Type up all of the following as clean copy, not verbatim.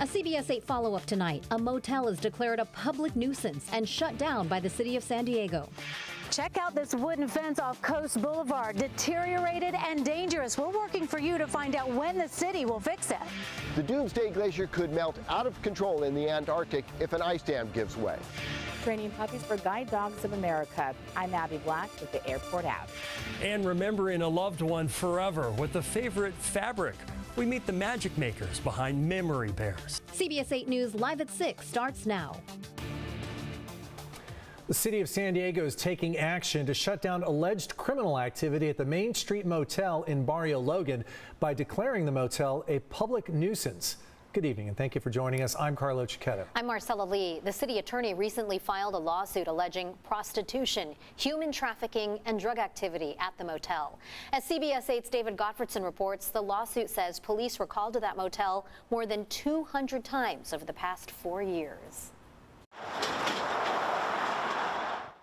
A CBS 8 follow-up tonight. A motel is declared a public nuisance and shut down by the city of San Diego. Check out this wooden fence off Coast Boulevard. Deteriorated and dangerous. We're working for you to find out when the city will fix it. The Doomsday Glacier could melt out of control in the Antarctic if an ice dam gives way. Training puppies for Guide Dogs of America. I'm Abby Black with the Airport app. And remembering a loved one forever with a favorite fabric. We meet the magic makers behind memory bears. CBS 8 News Live at 6 starts now. The city of San Diego is taking action to shut down alleged criminal activity at the Main Street Motel in Barrio Logan by declaring the motel a public nuisance. Good evening and thank you for joining us. I'm Carlo Cicchetto. I'm Marcella Lee. The city attorney recently filed a lawsuit alleging prostitution, human trafficking, and drug activity at the motel. As CBS 8's David Gottfredson reports, the lawsuit says police were called to that motel more than 200 times over the past 4 years.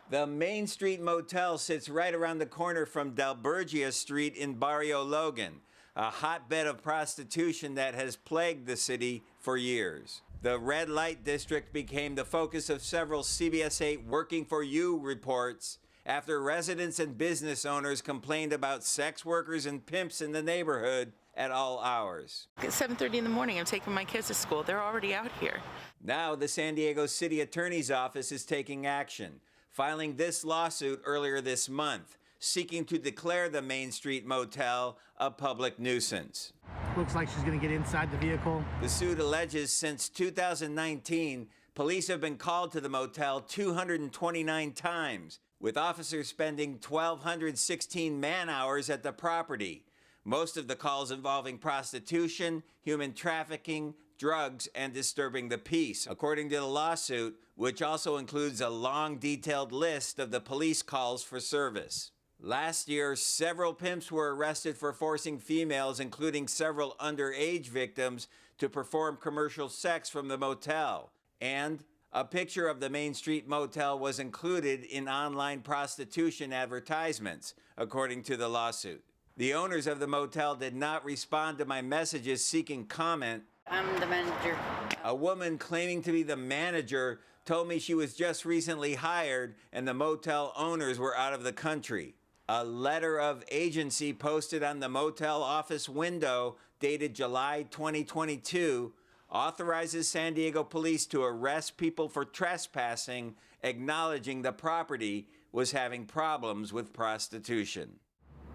The Main Street Motel sits right around the corner from Dalbergia Street in Barrio Logan, a hotbed of prostitution that has plagued the city for years. The red light district became the focus of several CBS 8 Working for You reports after residents and business owners complained about sex workers and pimps in the neighborhood at all hours. At 7:30 in the morning, I'm taking my kids to school. They're already out here. Now the San Diego City Attorney's Office is taking action, filing this lawsuit earlier this month, seeking to declare the Main Street Motel a public nuisance. Looks like she's going to get inside the vehicle. The suit alleges since 2019, police have been called to the motel 229 times, with officers spending 1,216 man-hours at the property. Most of the calls involving prostitution, human trafficking, drugs, and disturbing the peace, according to the lawsuit, which also includes a long, detailed list of the police calls for service. Last year, several pimps were arrested for forcing females, including several underage victims, to perform commercial sex from the motel. And a picture of the Main Street Motel was included in online prostitution advertisements, according to the lawsuit. The owners of the motel did not respond to my messages seeking comment. I'm the manager. A woman claiming to be the manager told me she was just recently hired and the motel owners were out of the country. A letter of agency posted on the motel office window dated July 2022 authorizes San Diego police to arrest people for trespassing, acknowledging the property was having problems with prostitution.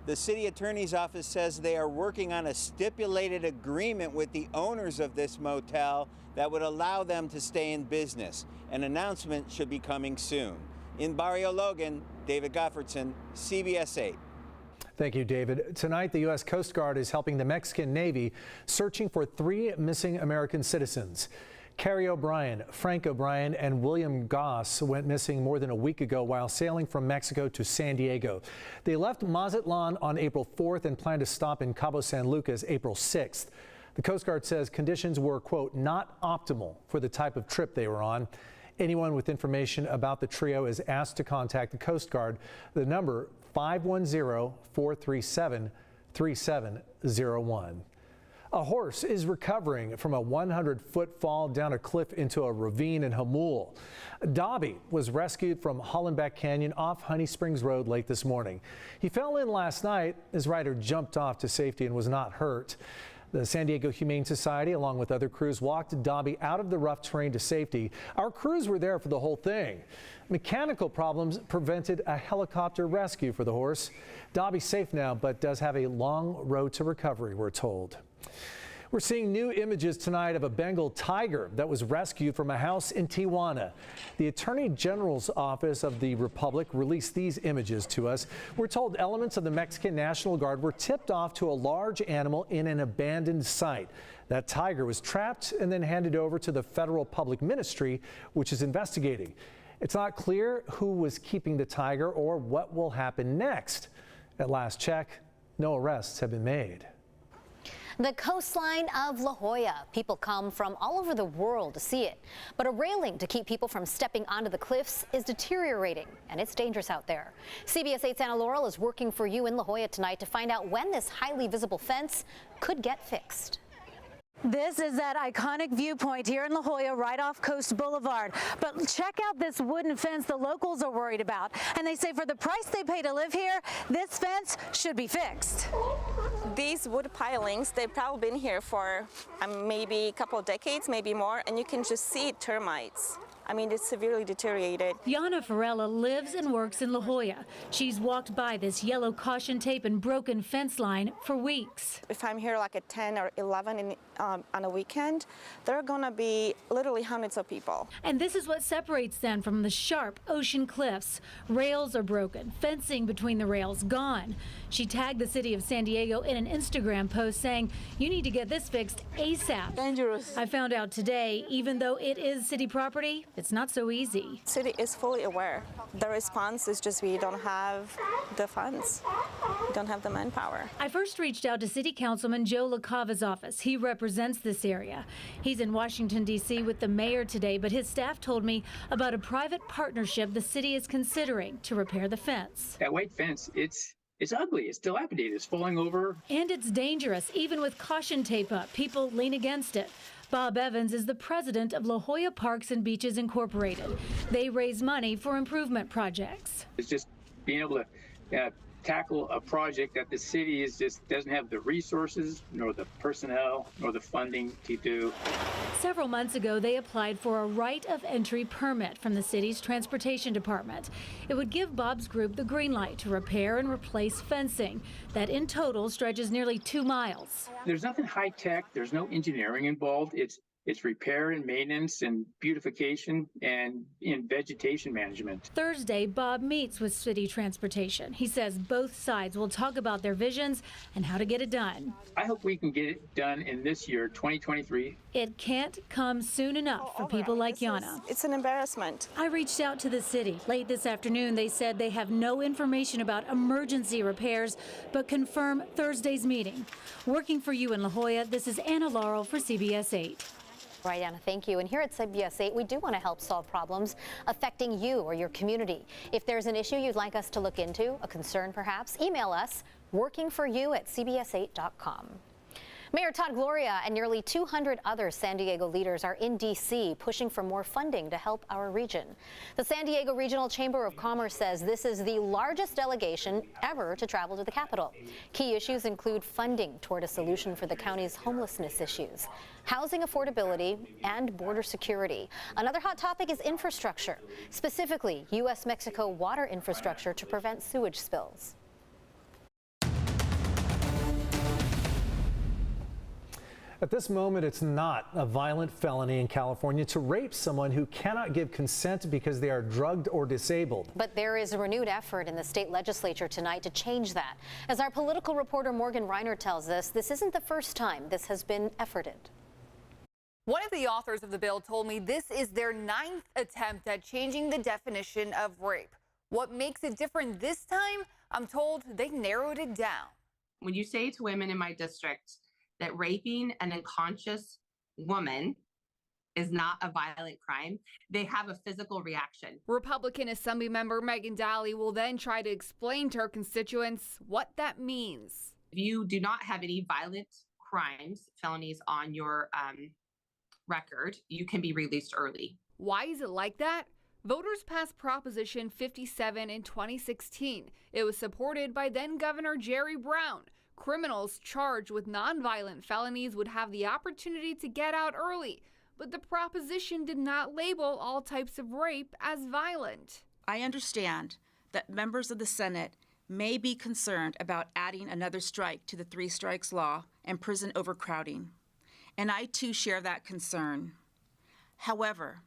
The city attorney's office says they are working on a stipulated agreement with the owners of this motel that would allow them to stay in business. An announcement should be coming soon. In Barrio Logan, David Gottfredson, CBS 8. Thank you, David. Tonight, the U.S. Coast Guard is helping the Mexican Navy searching for 3 missing American citizens. Carrie O'Brien, Frank O'Brien, and William Goss went missing more than a week ago while sailing from Mexico to San Diego. They left Mazatlan on April 4th and plan to stop in Cabo San Lucas April 6th. The Coast Guard says conditions were, quote, not optimal for the type of trip they were on. Anyone with information about the trio is asked to contact the Coast Guard. The number 510-437-3701. A horse is recovering from a 100-foot fall down a cliff into a ravine in Hamul. Dobby was rescued from Hollenbeck Canyon off Honey Springs Road late this morning. He fell in last night. His rider jumped off to safety and was not hurt. The San Diego Humane Society, along with other crews, walked Dobby out of the rough terrain to safety. Our crews were there for the whole thing. Mechanical problems prevented a helicopter rescue for the horse. Dobby's safe now, but does have a long road to recovery, we're told. We're seeing new images tonight of a Bengal tiger that was rescued from a house in Tijuana. The Attorney General's Office of the Republic released these images to us. We're told elements of the Mexican National Guard were tipped off to a large animal in an abandoned site. That tiger was trapped and then handed over to the Federal Public Ministry, which is investigating. It's not clear who was keeping the tiger or what will happen next. At last check, no arrests have been made. The coastline of La Jolla. People come from all over the world to see it. But a railing to keep people from stepping onto the cliffs is deteriorating, and it's dangerous out there. CBS 8's Anna Laurel is working for you in La Jolla tonight to find out when this highly visible fence could get fixed. This is that iconic viewpoint here in La Jolla, right off Coast Boulevard. But check out this wooden fence the locals are worried about. And they say for the price they pay to live here, this fence should be fixed. These wood pilings, they've probably been here for maybe a couple of decades, maybe more, and you can just see termites. I mean, it's severely deteriorated. Yana Farella lives and works in La Jolla. She's walked by this yellow caution tape and broken fence line for weeks. If I'm here like at 10 or 11 on a weekend, there are going to be literally hundreds of people. And this is what separates them from the sharp ocean cliffs. Rails are broken, fencing between the rails gone. She tagged the city of San Diego in an Instagram post saying, "You need to get this fixed ASAP." Dangerous. I found out today, even though it is city property, it's not so easy. The city is fully aware. The response is just we don't have the funds. We don't have the manpower. I first reached out to City Councilman Joe LaCava's office. He represents this area. He's in Washington, D.C. with the mayor today, but his staff told me about a private partnership the city is considering to repair the fence. That white fence, it's ugly, it's dilapidated, it's falling over. And it's dangerous, even with caution tape up. People lean against it. Bob Evans is the president of La Jolla Parks and Beaches Incorporated. They raise money for improvement projects. It's just being able to tackle a project that the city doesn't have the resources, nor the personnel, nor the funding to do. Several months ago, they applied for a right of entry permit from the city's transportation department. It would give Bob's group the green light to repair and replace fencing that in total stretches nearly 2 miles. There's nothing high tech, there's no engineering involved. It's repair and maintenance and beautification and in vegetation management. Thursday, Bob meets with city transportation. He says both sides will talk about their visions and how to get it done. I hope we can get it done in this year, 2023. It can't come soon enough for people like Yana. It's an embarrassment. I reached out to the city. Late this afternoon, they said they have no information about emergency repairs, but confirm Thursday's meeting. Working for you in La Jolla, this is Anna Laurel for CBS 8. Right, Anna, thank you. And here at CBS 8, we do want to help solve problems affecting you or your community. If there's an issue you'd like us to look into, a concern perhaps, email us workingforyou@cbs8.com. Mayor Todd Gloria and nearly 200 other San Diego leaders are in D.C. pushing for more funding to help our region. The San Diego Regional Chamber of Commerce says this is the largest delegation ever to travel to the capital. Key issues include funding toward a solution for the county's homelessness issues, housing affordability, and border security. Another hot topic is infrastructure, specifically U.S.-Mexico water infrastructure to prevent sewage spills. At this moment, it's not a violent felony in California to rape someone who cannot give consent because they are drugged or disabled. But there is a renewed effort in the state legislature tonight to change that. As our political reporter Morgan Reiner tells us, this isn't the first time this has been efforted. One of the authors of the bill told me this is their 9th attempt at changing the definition of rape. What makes it different this time? I'm told they narrowed it down. When you say to women in my district that raping an unconscious woman is not a violent crime, they have a physical reaction. Republican Assembly member Megan Daly will then try to explain to her constituents what that means. If you do not have any violent crimes, felonies on your record, you can be released early. Why is it like that? Voters passed Proposition 57 in 2016. It was supported by then Governor Jerry Brown. Criminals charged with nonviolent felonies would have the opportunity to get out early, but the proposition did not label all types of rape as violent. I understand that members of the Senate may be concerned about adding another strike to the 3 strikes law and prison overcrowding, and I too share that concern. However,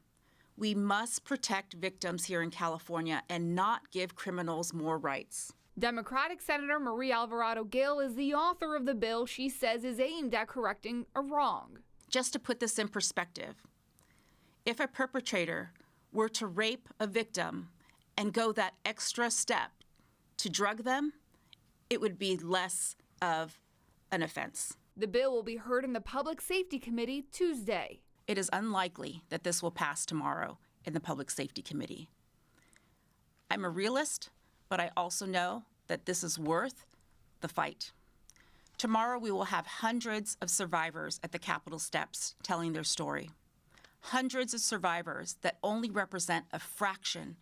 we must protect victims here in California and not give criminals more rights. Democratic Senator Marie Alvarado Gil is the author of the bill she says is aimed at correcting a wrong. Just to put this in perspective, if a perpetrator were to rape a victim and go that extra step to drug them, it would be less of an offense. The bill will be heard in the Public Safety Committee Tuesday. It is unlikely that this will pass tomorrow in the Public Safety Committee. I'm a realist, but I also know that this is worth the fight. Tomorrow we will have hundreds of survivors at the Capitol steps telling their story. Hundreds of survivors that only represent a fraction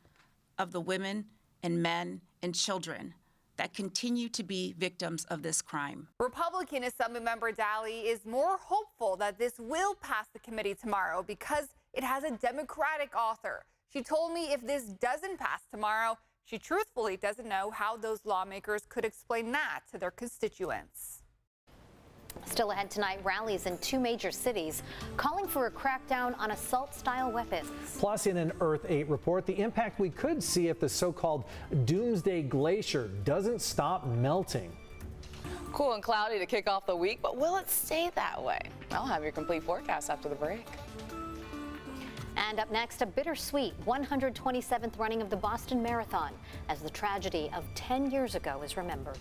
of the women and men and children that continue to be victims of this crime. Republican Assemblymember Daly is more hopeful that this will pass the committee tomorrow because it has a Democratic author. She told me if this doesn't pass tomorrow, she truthfully doesn't know how those lawmakers could explain that to their constituents. Still ahead tonight, rallies in 2 major cities calling for a crackdown on assault-style weapons. Plus, in an Earth 8 report, the impact we could see if the so-called doomsday glacier doesn't stop melting. Cool and cloudy to kick off the week, but will it stay that way? I'll have your complete forecast after the break. And up next, a bittersweet 127th running of the Boston Marathon as the tragedy of 10 years ago is remembered.